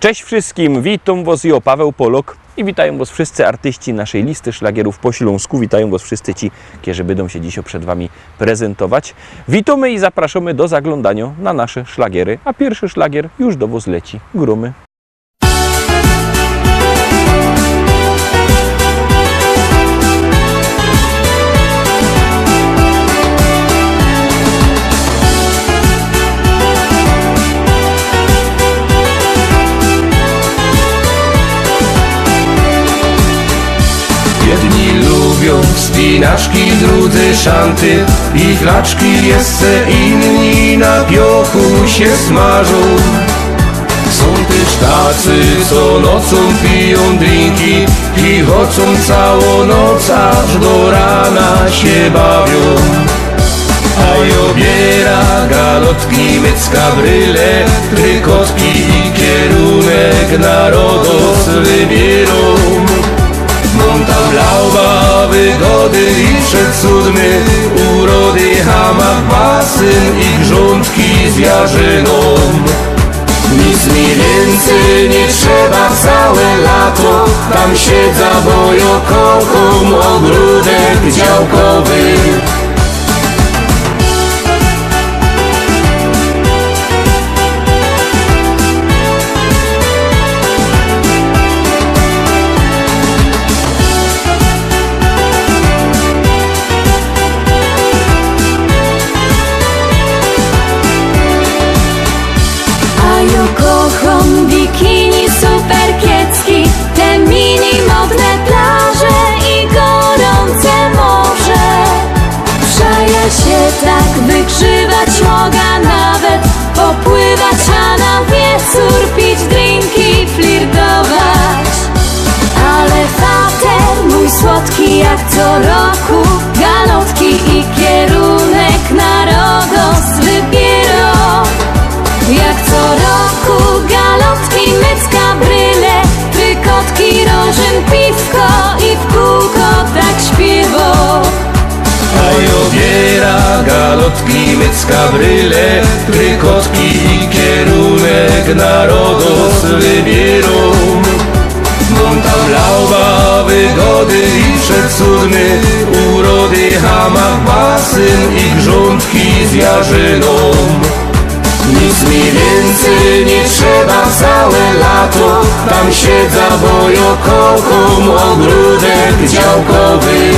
Cześć wszystkim, witam was ja, Paweł Polok i witają was wszyscy artyści naszej listy szlagierów po śląsku. Witają was wszyscy ci, którzy będą się dzisiaj przed wami prezentować. Witamy i zapraszamy do zaglądania na nasze szlagiery, a pierwszy szlagier już do was leci. Grumy. Jedni lubią spinaczki, drudzy szanty i flaczki, jeszcze inni na piochu się smażą. Są też tacy, co nocą piją drinki i chodzą całą noc, aż do rana się bawią. A obiera galotki, mycka, bryle, trykotki i kierunek narodos wybierą. Monta lauba, wygody i przecudny, urody, hamak, basyn i grządki z jarzyną. Nic mi więcej nie trzeba całe lato, tam siedza, bo ja kocham ogródek działkowy. Kocham bikini superkiecki, te mini modne plaże i gorące morze. Przeja się tak wygrzywać mogę, nawet popływać, a na wieczór pić drinki, flirtować. Ale fater mój słodki jak co roku, galotki i kierunek narodos wybierą. Jak co roku galotki, mycka, bryle, trykotki, rożyn, piwko i w kółko tak śpiewo. A obiera galotki, mycka, bryle, trykotki i kierunek narodos wybierą. Monta lauba, wygody i przecudny, urody, hamak, basyn i grządki z jarzyną. Nic mi więcej nie trzeba całe lato, tam siedza, bo ja kocham ogródek działkowy.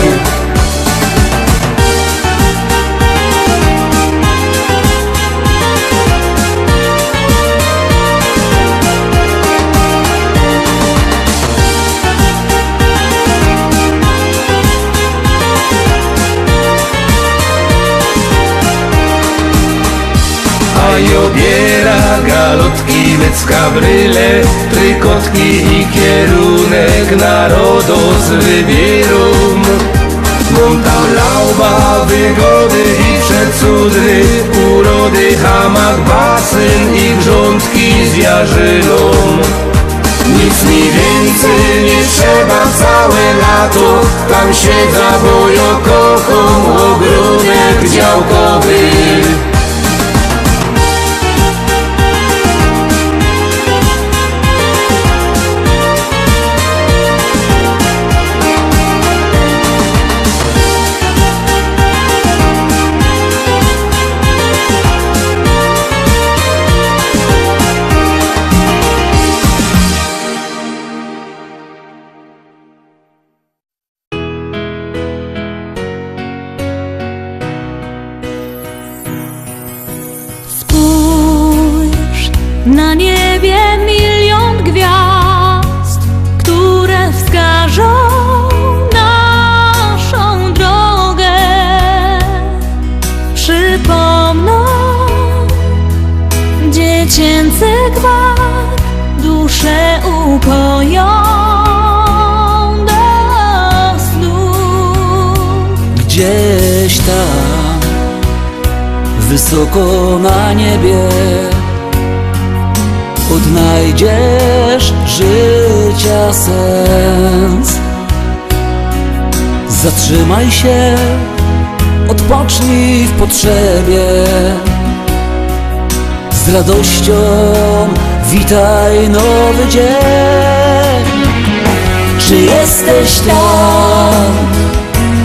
A obiera galotki, mycka, bryle, trykotki i kierunek narodos wybierą. Monta lauba, wygody i przecudny, urody, hamak, basyn i grządki z jarzyną. Nic mi więcej nie trzeba całe lato, tam siedza, bo ja kocham ogródek działkowy. Na niebie milion gwiazd, które wskażą naszą drogę, przypomną dziecięcy gwar, duszę ukoją do snu. Gdzieś tam, wysoko na niebie, odnajdziesz życia sens. Zatrzymaj się, odpocznij w potrzebie, z radością witaj nowy dzień. Czy jesteś tam?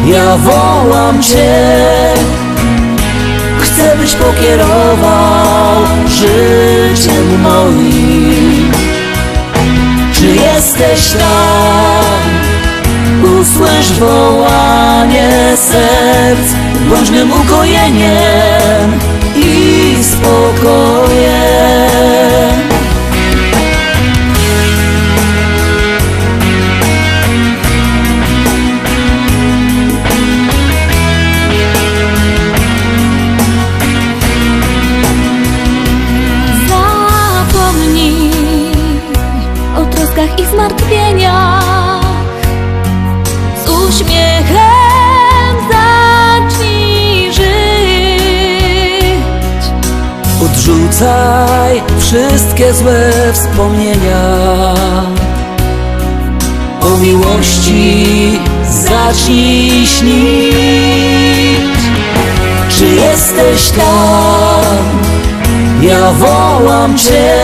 Ja wołam Cię. Chcę, byś pokierował życiem moim. Czy jesteś tam? Usłysz wołanie serc, bądź mym ukojeniem i spokojem. Zapomnij o troskach i zmartwieniach, z uśmiechem zacznij żyć. Odrzucaj wszystkie złe wspomnienia, o miłości zacznij śnić. Czy jesteś tam? Ja wołam Cię.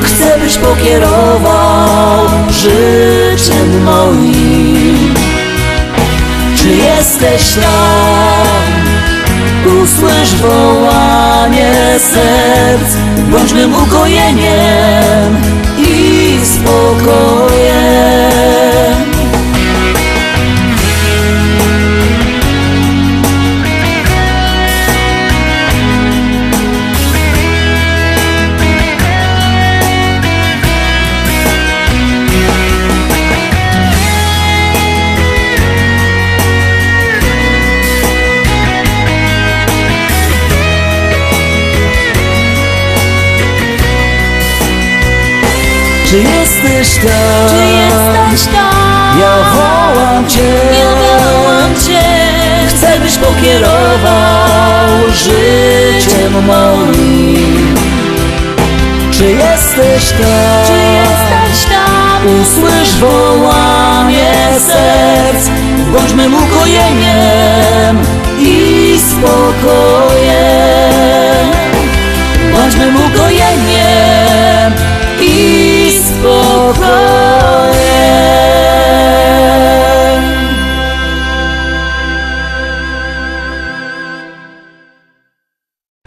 Chcę, byś pokierował życiem moim. Czy jesteś tam? Usłysz wołanie serc, bądź mym ukojeniem i spokojem. Czy jesteś tam? Czy jesteś tam? Ja wołam Cię. Ja wołam Cię. Chcę, byś pokierował życiem moim. Czy jesteś tam? Czy jesteś tam? Usłysz wołanie serc, bądź mym ukojeniem i spokojem. Bądź mym ukojeniem i spokojem.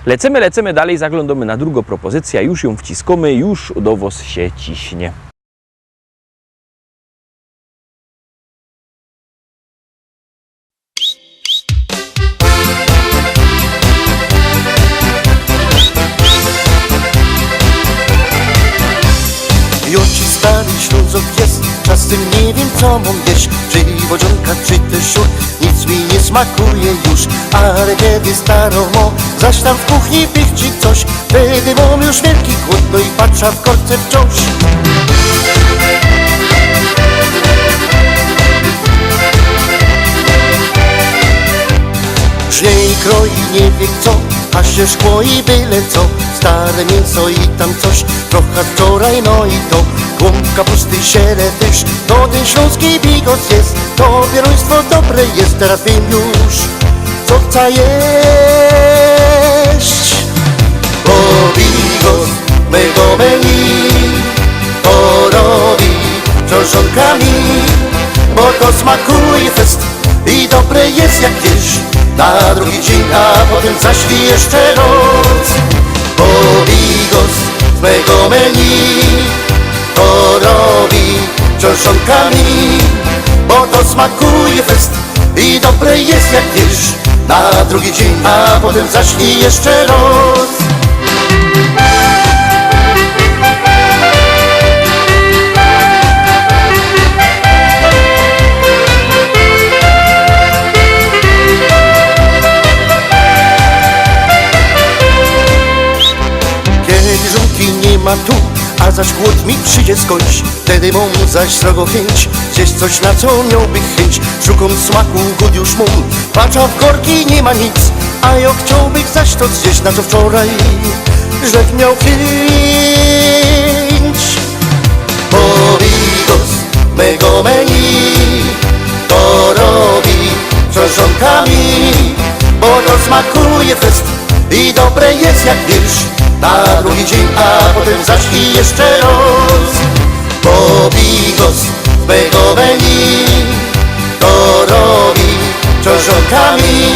Lecimy dalej, zaglądamy na drugą propozycję, już ją wciskamy, już dowóz się ciśnie. Jo ci stary Ślązok jest, czasem nie wiem co mam jeść. Czy wodzionka, czy też siór, nic mi nie smakuje już. Ale kiedy starą mo, zaś tam w kuchni pichci coś, wtedy mam już wielki głód, no i patrzę w korce wciąż. Żnie i kroi nie wie co, a się szkło i byle co. Stare mięso i tam coś, trochę wczoraj no i to. Głąb kapusty, ziele też, to ten śląski bigos jest. To pieruństwo dobre jest, teraz wiem już, co chcę jeść. Bo bigos mego menu to robi książonka mi, bo to smakuje fest i dobre jest jak jesz. Na drugi dzień, a potem zaślij jeszcze noc. Bo bigos z mego menu to robi książonka mi, bo to smakuje fest i dobre jest jak jesz. Na drugi dzień, a potem zaślij jeszcze noc. Ma tu, a zaś głód mi przyjdzie skądś. Wtedy mam zaś srogo chęć zjeść coś, na co miałby chęć. Szukam smaku, głód już mam, patrzę w korki, nie ma nic. A ja chciałbym zaś to zjeść, na co wczoraj żech miał chęć. Bo bigos mego menu to robi książonkami, bo to smakuje fest i dobre jest jak wiersz. Na drugi dzień, a potem zaś i jeszcze roz. Bo bigos w Beethoveni to robi czoszonkami,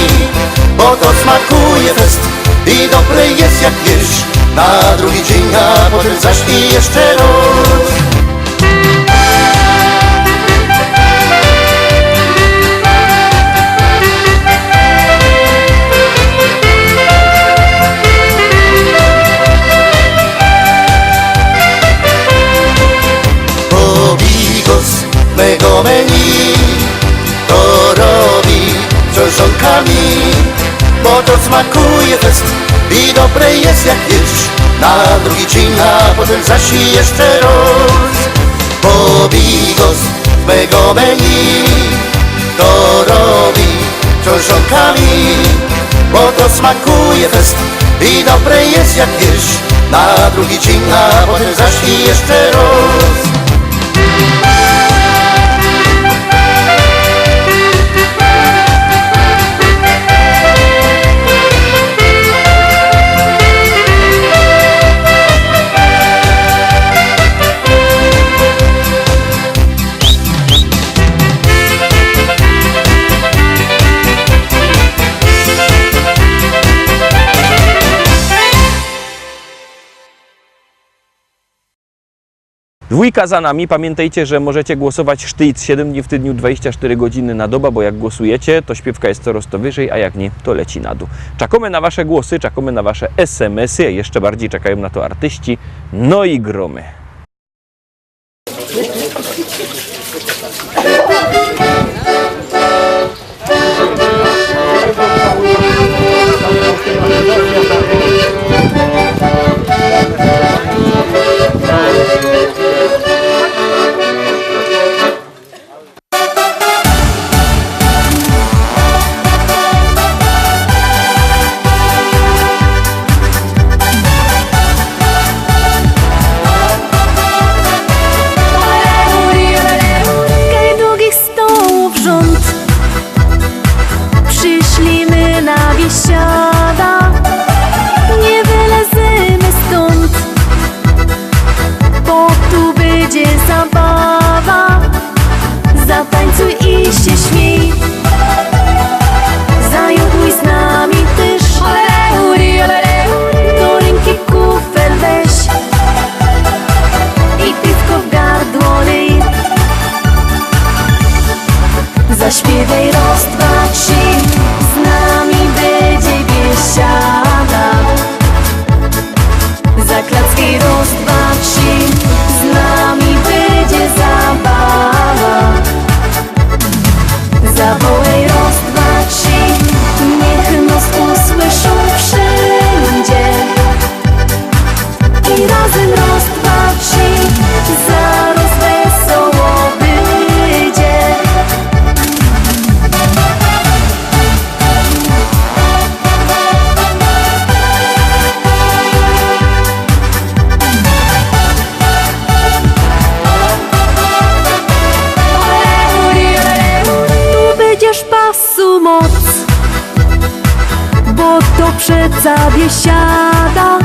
bo to smakuje fest i dobre jest jak wiersz. Na drugi dzień, a potem zaś i jeszcze roz. Mego menu to robi czoszonkami, bo to smakuje fest i dobre jest jak wiersz. Na drugi dzień, a potem zaś i jeszcze roz. Bo bigos mego menu to robi czoszonkami, bo to smakuje fest i dobre jest jak wiersz. Na drugi dzień, a potem zaś i jeszcze roz. Dwójka za nami. Pamiętajcie, że możecie głosować sztyc 7 dni w tygodniu, 24 godziny na dobę, bo jak głosujecie, to śpiewka jest coraz to wyżej, a jak nie, to leci na dół. Czekamy na wasze głosy, czekamy na wasze SMS-y, jeszcze bardziej czekają na to artyści, no i gromy. Zaśpiewaj raz, dwa, trzy, z nami będzie biesiada. Zaklacki raz, dwa, trzy, z nami będzie zabawa. Zawołaj raz, dwa, trzy, niech nas usłyszą wszędzie. I razem raz, dwa, trzy, zaraz wesoło będzie. Pasu moc, bo to przeca biesiada,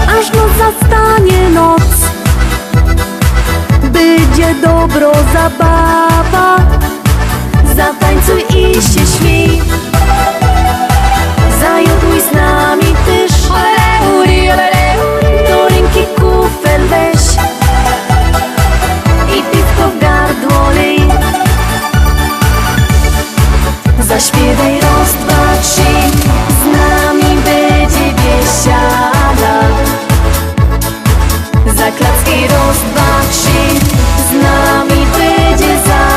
aż noc zastanie noc. Będzie dobro zabawa, zatańcuj i się śmiej. Zajoduj z nami też, do ręki kufel weź i piwko w gardło lej. Zaśpiewaj raz, dwa, trzy, z nami będzie biesiada. Zaklacki raz, dwa, trzy, z nami będzie zabawa.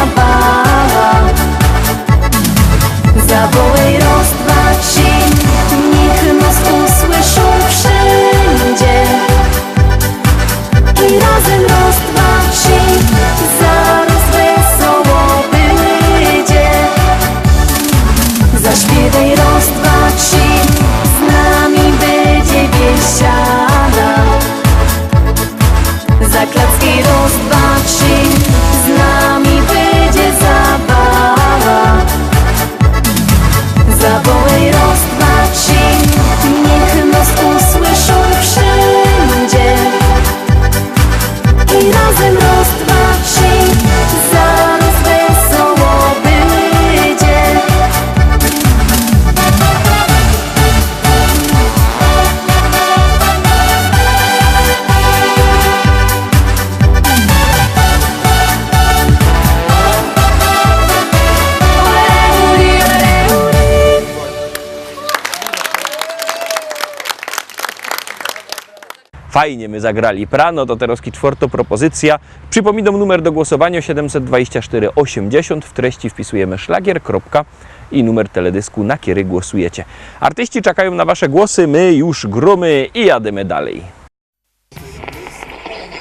Fajnie my zagrali prano, to teraz czwarta propozycja. Przypominam numer do głosowania 724 80. W treści wpisujemy szlagier, kropka i numer teledysku, na który głosujecie. Artyści czekają na wasze głosy, my już gromy i jademy dalej.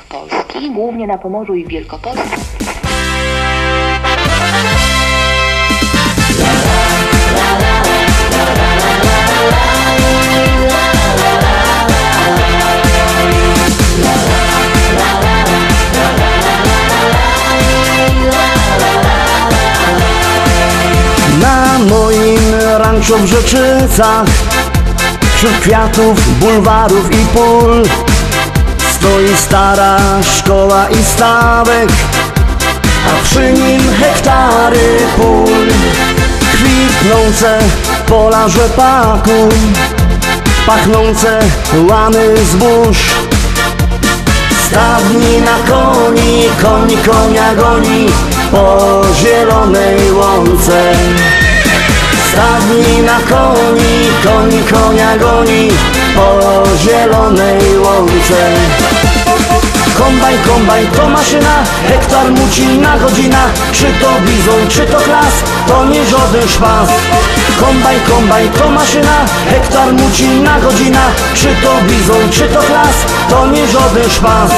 Polski, głównie na Pomorzu i w Wielkopolsce. Na moim ranczu w Rzeczycach, wśród kwiatów, bulwarów i pól, stoi stara szkoła i stawek, a przy nim hektary pól. Kwitnące pola rzepaku, pachnące łany zbóż. Stadni na koni, koń konia goni po zielonej łące. Stadni na koni, koń konia goni po zielonej łące. Kombajn, kombajn to maszyna, hektar muci na godzina. Czy to bizon, czy to klas, to nie żaden szpas. Kombajn, kombajn to maszyna, hektar muci na godzina. Czy to bizon, czy to klas, to nie żaden szpas.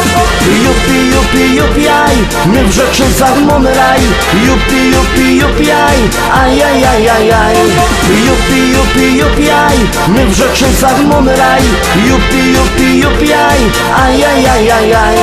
Jupi, jupi, jupi, aj, my w Rzeczycach mamy raj. Jupi, jupi, jupi, aj, aj, aj, aj, aj, aj. Jupi, jupi, jupi, aj, my w Rzeczycach mamy raj. Jupi, jupi, jupi, aj, aj, aj, aj, aj, aj.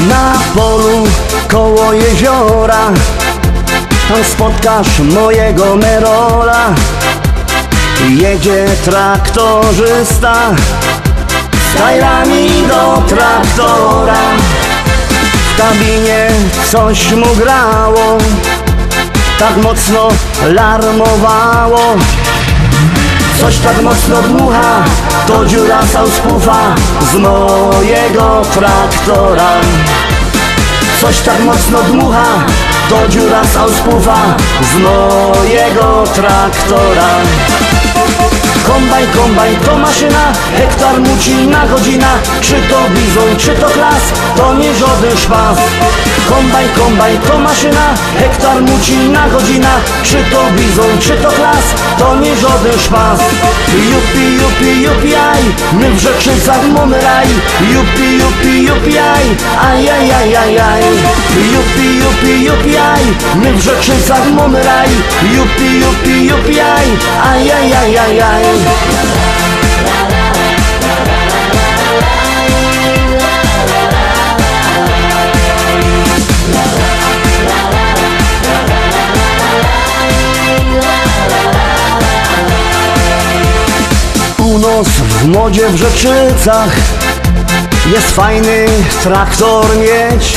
Na polu koło jeziora tam spotkasz mojego Merola. Jedzie traktorzysta z tajlami do traktora. W kabinie coś mu grało, tak mocno larmowało. Coś tak mocno dmucha, to dziura sauspufa z mojego traktora. Coś tak mocno dmucha, to dziura sauspufa z mojego traktora. Kombajn, kombajn to maszyna, hektar muci na godzina. Czy to bizon, czy to klas, to nie żaden szpas. Kombajn, kombajn to maszyna, hektar muci na godzina. Czy to bizon, czy to klas, to nie żaden szpas. Jupi, jupi, jupi, aj, my w Rzeczycach mamy raj. Jupi, jupi, jupi, aj, aj, aj, aj, aj, aj. Jupi, jupi, jupi, aj, my w Rzeczycach mamy raj. Jupi, jupi, jupi, aj, aj, aj, aj, aj, aj. U nas w modzie w Rzeczycach jest fajny traktor mieć.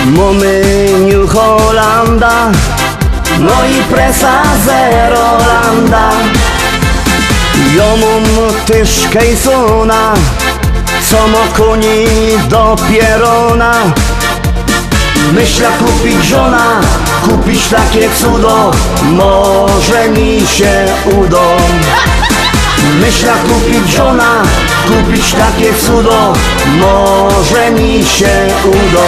Mamy New Hollanda, no i presa Zerolanda. Ja mam też Kejsona, co ma koni do pierona. Myślę kupić żona, kupić takie cudo, może mi się uda. Myślę kupić żona, kupić takie cudo, może mi się uda.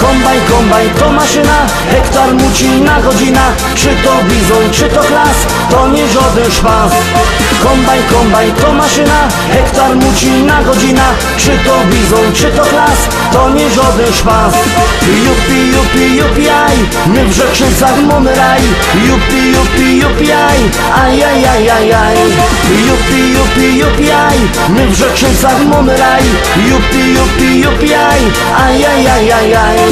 Kombajn, kombajn to maszyna, hektar muci na godzina. Czy to bizon, czy to klas, to nie żaden szpas. Kombajn, kombajn to maszyna, hektar muci na godzina. Czy to bizon, czy to klas, to nie żaden szpas. Jupi, jupi, jupi, aj, my w Rzeczycach mamy raj. Jupi, jupi, jupi, aj, aj, aj, aj, aj, aj. Jupi, jupi, jupi, aj, my w Rzeczycach mamy raj. Jupi, jupi, jupi, aj, aj, aj, aj, aj, aj.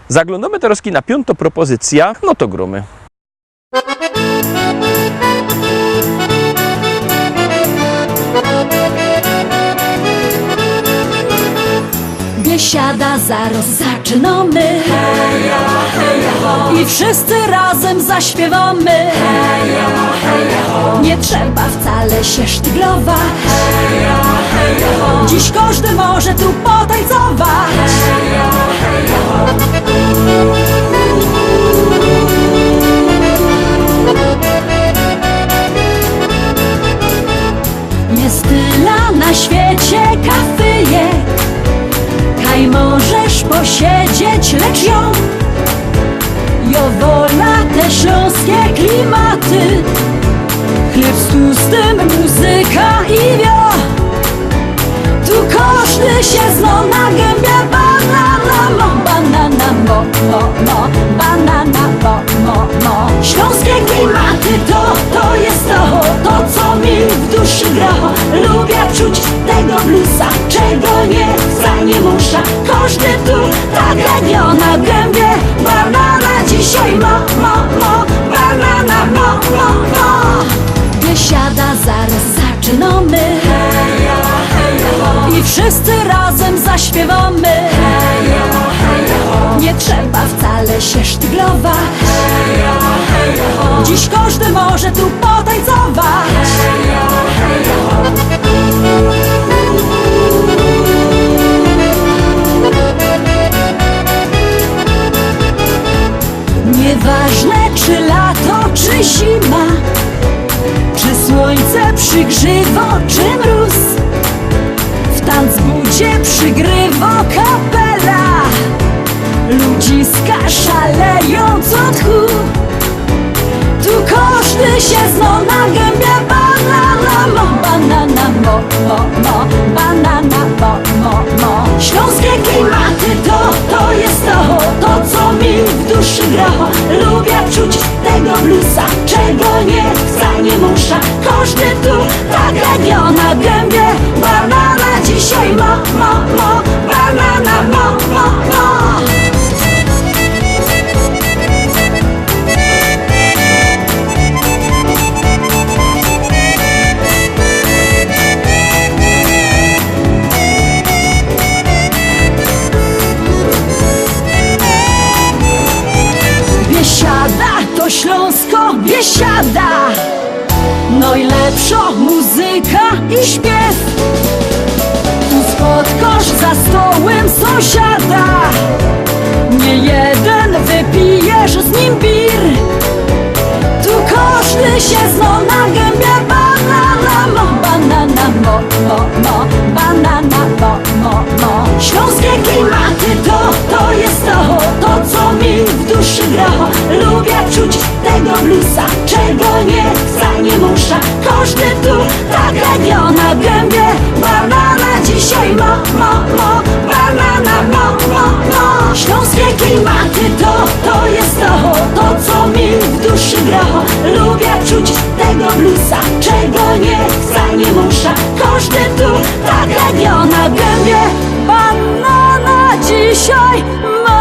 Zaglądamy teraz na piątą propozycję, no to gromy. Biesiada zaraz zaczynamy, heja, heja, ho. I wszyscy razem zaśpiewamy, heja, heja, ho. Nie trzeba wcale się sztyglować, heja, heja, ho. Dziś każdy może tu potańcować, heja, heja, ho. Jest tyle na świecie kafyjek, kaj możesz posiedzieć, lecz jo wola te śląskie klimaty. Chleb z tłustym, muzyka i wio. Tu każdy się zno na gębie, banana mo, banana mo, mo, mo, banana mo, mo, mo. Śląskie klimaty to jest to co mi w duszy gra. Lubię czuć tego bluesa, czego nie wcale nie muszę. Każdy tu tak jak ja na gębie, banana dzisiaj mo, mo, mo, banana mo, mo, mo. Biesiada zaraz zaczynamy, heja, heja, ho. I wszyscy razem zaśpiewamy, heja, heja, ho. Nie trzeba wcale się sztyglować, heja, heja, ho. Dziś każdy może tu potańcować, heja, heja, ho. Nieważne czy lato, czy zima, czy słońce przygrzywo, czy mróz, w tanzbudzie przygrywo kapela. Ludziska szaleją co tchu. Tu każdy się zno na gębie, banana mo, banana mo, mo, mo, banana mo, mo, mo. Śląskie klimaty to jest to co mi w duszy gra. Lubię czuć tego bluesa, czego nie wcale nie muszę. Każdy tu tak jak ja na gębie, banana dzisiaj mo, mo, mo, banana mo, mo, mo. Biesiada to Śląsko, Biesiada. Najlepsza muzyka i śpiew. Tu spotkasz za stołem sąsiada. Nie jeden wypijesz z nim bir. Tu każdy się zno na gębie, banana mo, banana mo, mo, mo, banana mo, mo, mo. Śląskie klimaty to jest to co mi w duszy gra. Lubię czuć tego bluesa, czego nie wcale nie muszę. Każdy tu tak jak ja na gębie, banana dzisiaj mo, mo, mo, banana mo, mo, mo. Śląskie klimaty to jest to co mi w duszy gra. Lubię czuć tego bluesa, czego nie wcale nie muszę. Każdy tu tak jak ja na gębie, banana dzisiaj ma.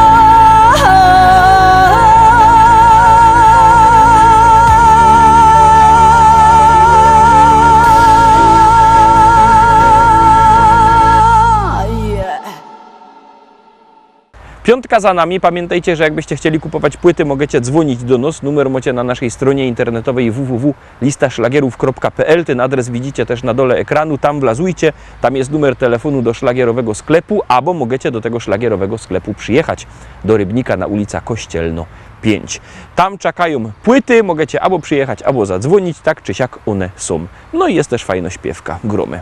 Piątka za nami. Pamiętajcie, że jakbyście chcieli kupować płyty, możecie dzwonić do nas. Numer macie na naszej stronie internetowej www.listaszlagierów.pl. Ten adres widzicie też na dole ekranu. Tam wlazujcie. Tam jest numer telefonu do szlagierowego sklepu, albo możecie do tego szlagierowego sklepu przyjechać do Rybnika na ulica Kościelno 5. Tam czekają płyty. Możecie albo przyjechać, albo zadzwonić. Tak czy siak one są. No i jest też fajna śpiewka. Gromy.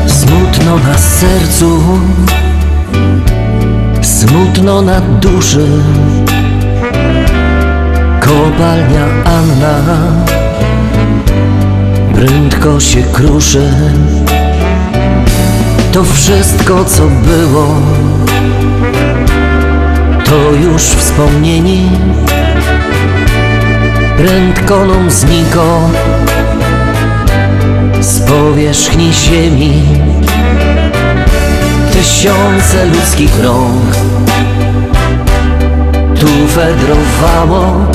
Smutno na sercu, smutno na duszy. Kopalnia Anna prędko się kruszy. To wszystko co było, to już wspomnieni. Prędko nam zniko z powierzchni ziemi. Tysiące ludzkich rąk tu fedrowało,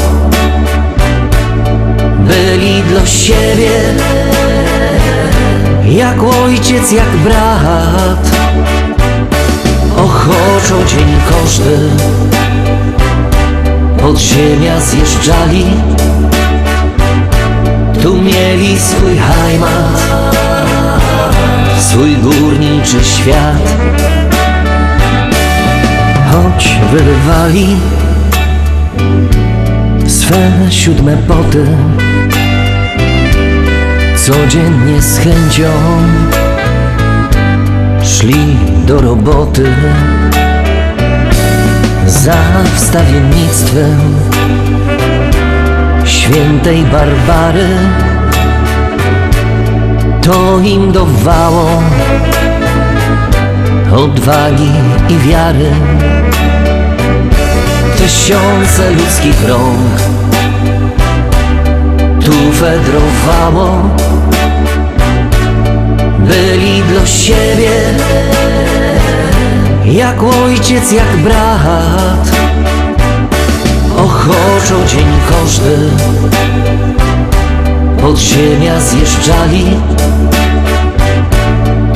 byli dla siebie jak ojciec, jak brat. Ochoczo dzień każdy od ziemia zjeżdżali, tu mieli swój heimat, swój górniczy świat. Choć wylewali swe 7 poty, codziennie z chęcią szli do roboty. Za wstawiennictwem świętej Barbary to im dawało odwagi i wiary. Tysiące ludzkich rąk tu fedrowało, byli dla siebie jak ojciec, jak brat. Ochoczo dzień każdy od ziemia zjeżdżali,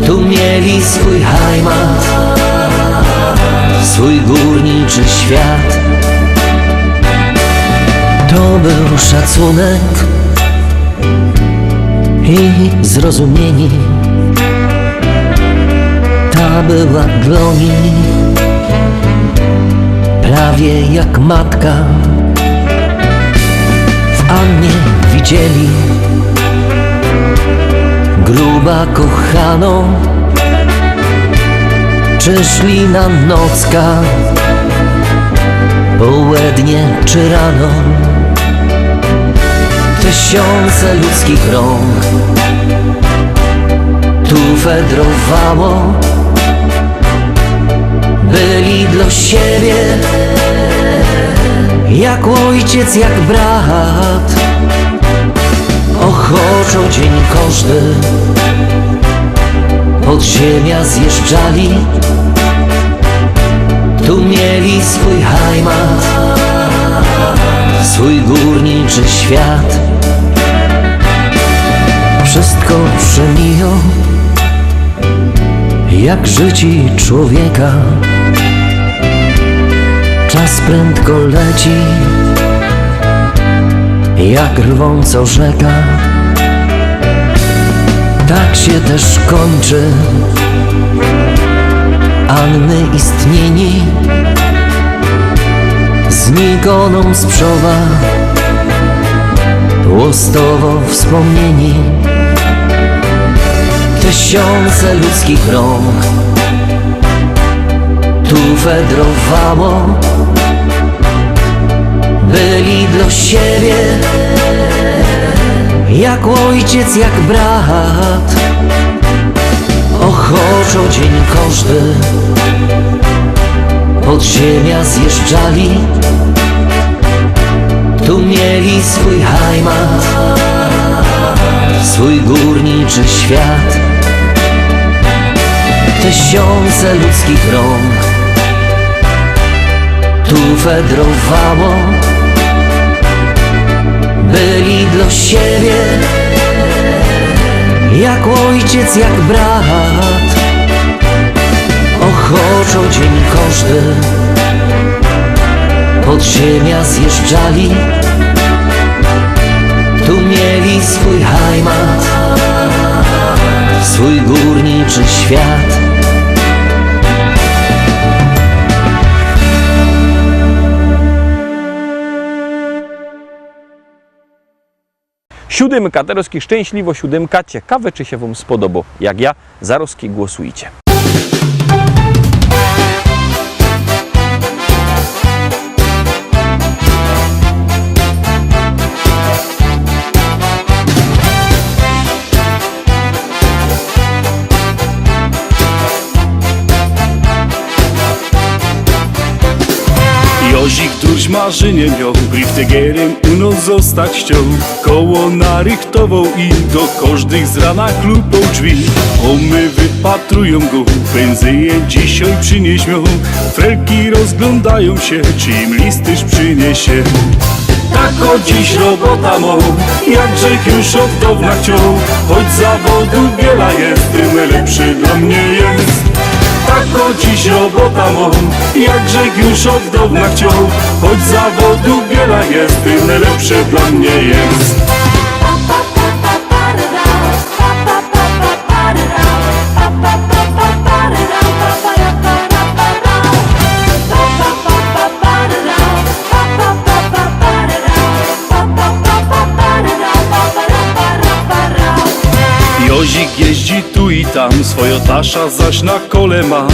tu mieli swój heimat, swój górniczy świat. To był szacunek i zrozumienie, ta była dla nich prawie jak matka. W Annie widzieli gruba kochaną, czy szli na nocka, południe czy rano. Tysiące ludzkich rąk tu fedrowało, byli dla siebie jak ojciec, jak brat. Ochoczo dzień każdy od ziemia zjeżdżali, tu mieli swój heimat, swój górniczy świat. Wszystko przemiją jak życie człowieka, czas prędko leci jak rwąco rzeka. Tak się też kończy Anny istnienie, znikoną z przowa łostowo wspomnienie. Tysiące ludzkich rąk tu fedrowało, byli dla siebie jak ojciec, jak brat. Ochoczo dzień każdy od ziemia zjeżdżali, tu mieli swój heimat, swój górniczy świat. Tysiące ludzkich rąk tu fedrowało, byli dla siebie jak ojciec, jak brat. Ochoczo dzień każdy od ziemia zjeżdżali, tu mieli swój heimat, swój górniczy świat. Siódemka, Teroski szczęśliwo siódemka. Ciekawe, czy się Wam spodoba. Jak ja, Zaroski głosujcie. Jozik, któryś marzenie miał, griftegerem u nas zostać chciał. Koło narychtował i do każdych z rana klupał drzwi. Omy wypatrują go, pędzyje dzisiaj przynieś miał. Felki rozglądają się, czy im listyż przyniesie. tako dziś robota mą, jakże już od dawna chciał, choć zawodu wiele jest, tym lepszy dla mnie jest. Tako dziś robota mą, jakże już od dawna chciał, choć zawodu wiele jest, tym lepszy dla mnie jest. Jozik jeździ tu i tam, swoją tasza zaś na kole ma.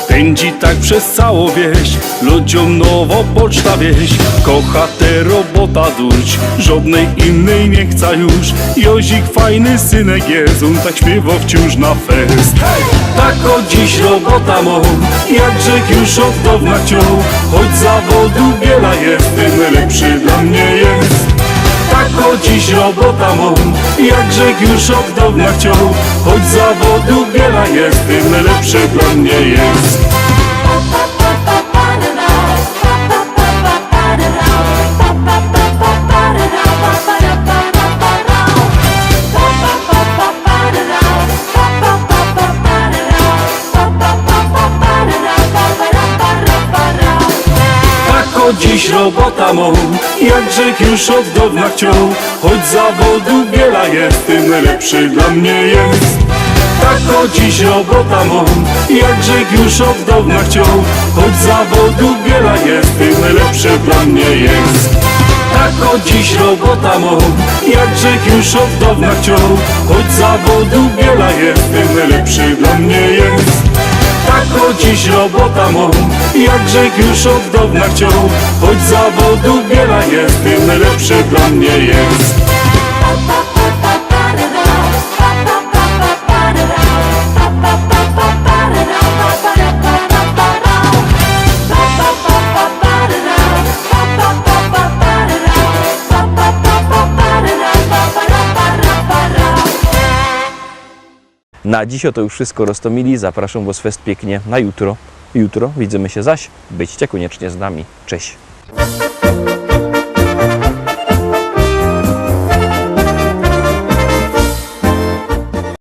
Pędzi tak przez całą wieś, ludziom nowo poczta wieś. Kocha tę robota duć, żadnej innej nie chce już. Jozik fajny synek jest, on tak śpiewa wciąż na fest. Tako dziś robota mą, jakże już od dawna chciał, choć zawodu wiele jest, tym lepszy dla mnie jest. Tako dziś robota mą, jakże już od dawna chciał, choć zawodu wiele jest, tym lepszy dla mnie jest. Tako dziś robota mą, jakże już od dawna chciał, choć zawodu wiele jest, tym lepszy dla mnie jest. Tako dziś robota mą, jakże już od dawna chciał, choć zawodu wiele jest, tym lepszy dla mnie jest. Tako dziś robota mą, jakże już od dawna chciał, choć zawodu wiele jest, tym lepszy dla mnie jest. Tako dziś robota mą, jakże już od dawna chciał, choć zawodu wiele jest, tym lepszy dla mnie jest. Na dziś to już wszystko, Rostomili. Zapraszam Was fest pięknie na jutro. Jutro widzimy się zaś. Byćcie koniecznie z nami. Cześć.